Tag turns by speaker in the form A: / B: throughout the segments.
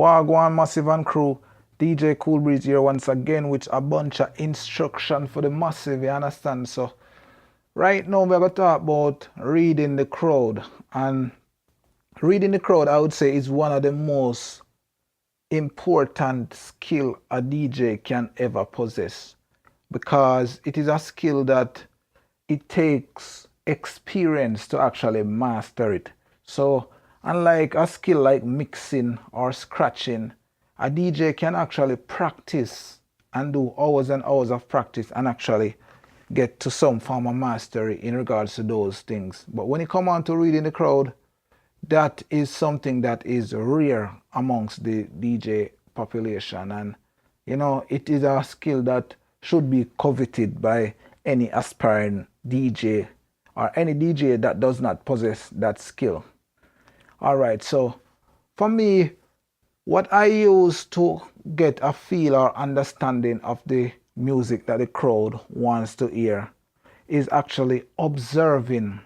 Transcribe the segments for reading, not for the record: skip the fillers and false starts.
A: Gwaan Massive and crew, DJ Cool Breeze here once again with a bunch of instruction for the massive, you understand? So right now we're going to talk about reading the crowd. And reading the crowd, I would say, is one of the most important skill a DJ can ever possess, because it is a skill that it takes experience to actually master it. So unlike a skill like mixing or scratching, a DJ can actually practice and do hours and hours of practice and actually get to some form of mastery in regards to those things. But when it comes on to reading the crowd, that is something that is rare amongst the DJ population, and it is a skill that should be coveted by any aspiring DJ or any DJ that does not possess that skill. Alright, so for me, what I use to get a feel or understanding of the music that the crowd wants to hear is actually observing.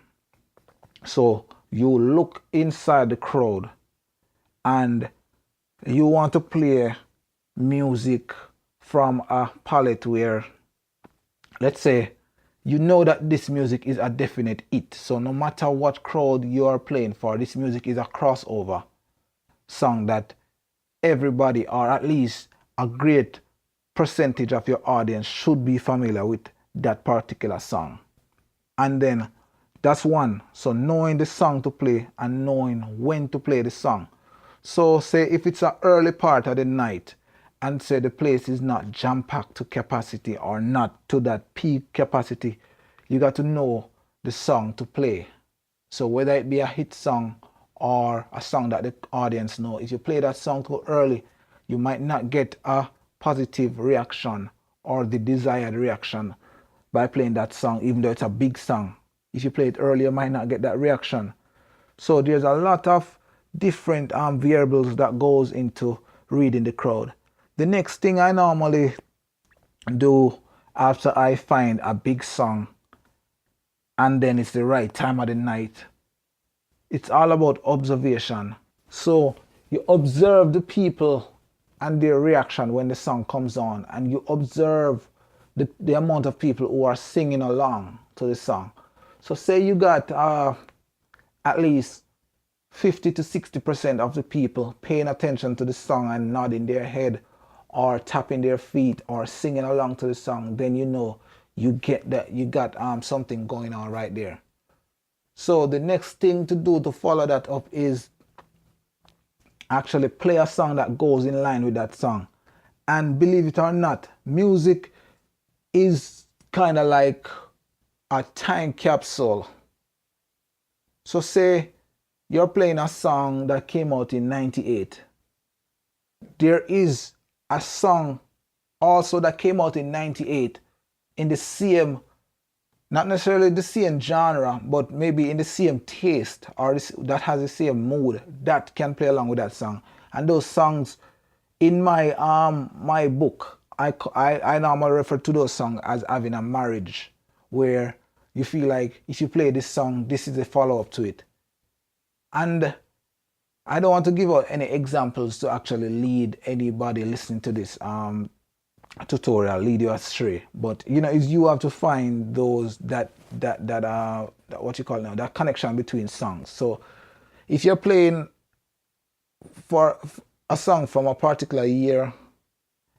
A: So you look inside the crowd and you want to play music from a palette where, let's say, you know that this music is a definite hit. So no matter what crowd you are playing for, this music is a crossover song that everybody, or at least a great percentage of your audience, should be familiar with that particular song. And then that's one. So knowing the song to play and knowing when to play the song. So say if it's an early part of the night and say the place is not jam-packed to capacity or not to that peak capacity, you got to know the song to play. So whether it be a hit song or a song that the audience know, if you play that song too early, you might not get a positive reaction or the desired reaction by playing that song, even though it's a big song. If you play it early, you might not get that reaction. So there's a lot of different variables that goes into reading the crowd. The next thing I normally do after I find a big song and then it's the right time of the night, it's all about observation. So you observe the people and their reaction when the song comes on, and you observe the amount of people who are singing along to the song. So say you got at least 50 to 60% of the people paying attention to the song and nodding their head or tapping their feet or singing along to the song, then you know you got something going on right there. So the next thing to do to follow that up is actually play a song that goes in line with that song. And believe it or not, music is kind of like a time capsule. So say you're playing a song that came out in 98. There is a song also that came out in 98 in the same, not necessarily the same genre, but maybe in the same taste, or that has the same mood, that can play along with that song. And those songs, in my my book, I normally refer to those songs as having a marriage, where you feel like if you play this song, this is a follow-up to it. And I don't want to give out any examples to actually lead anybody listening to this tutorial, lead you astray. But you have to find those that what you call now, that connection between songs. So if you're playing for a song from a particular year,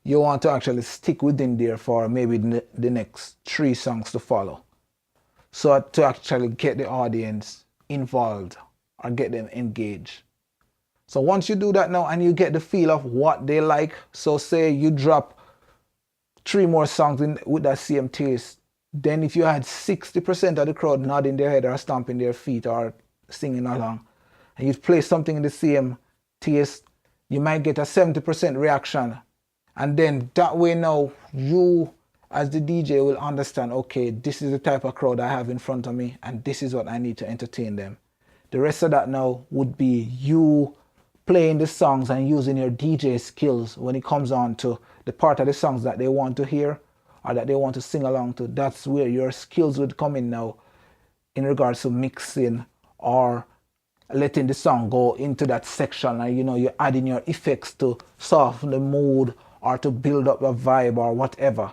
A: you want to actually stick within there for maybe the next 3 songs to follow, so to actually get the audience involved or get them engaged. So once you do that now and you get the feel of what they like, so say you drop 3 more songs with that same taste, then if you had 60% of the crowd nodding their head or stomping their feet or singing along, and you play something in the same taste, you might get a 70% reaction. And then that way now you as the DJ will understand, okay, this is the type of crowd I have in front of me and this is what I need to entertain them. The rest of that now would be you playing the songs and using your DJ skills when it comes on to the part of the songs that they want to hear or that they want to sing along to. That's where your skills would come in now in regards to mixing or letting the song go into that section, and you're adding your effects to soften the mood or to build up a vibe or whatever.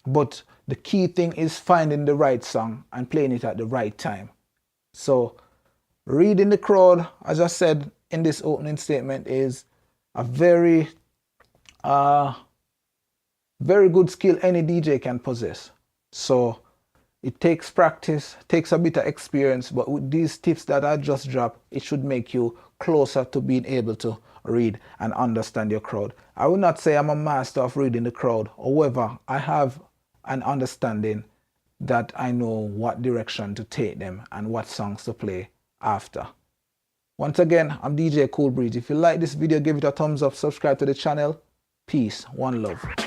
A: But the key thing is finding the right song and playing it at the right time. So reading the crowd, as I said in this opening statement, is a very good skill any DJ can possess. So it takes practice, takes a bit of experience, but with these tips that I just dropped, it should make you closer to being able to read and understand your crowd. I will not say I'm a master of reading the crowd. However, I have an understanding that I know what direction to take them and what songs to play after. Once again, I'm DJ Cool Breeze. If you like this video, give it a thumbs up, subscribe to the channel. Peace, one love.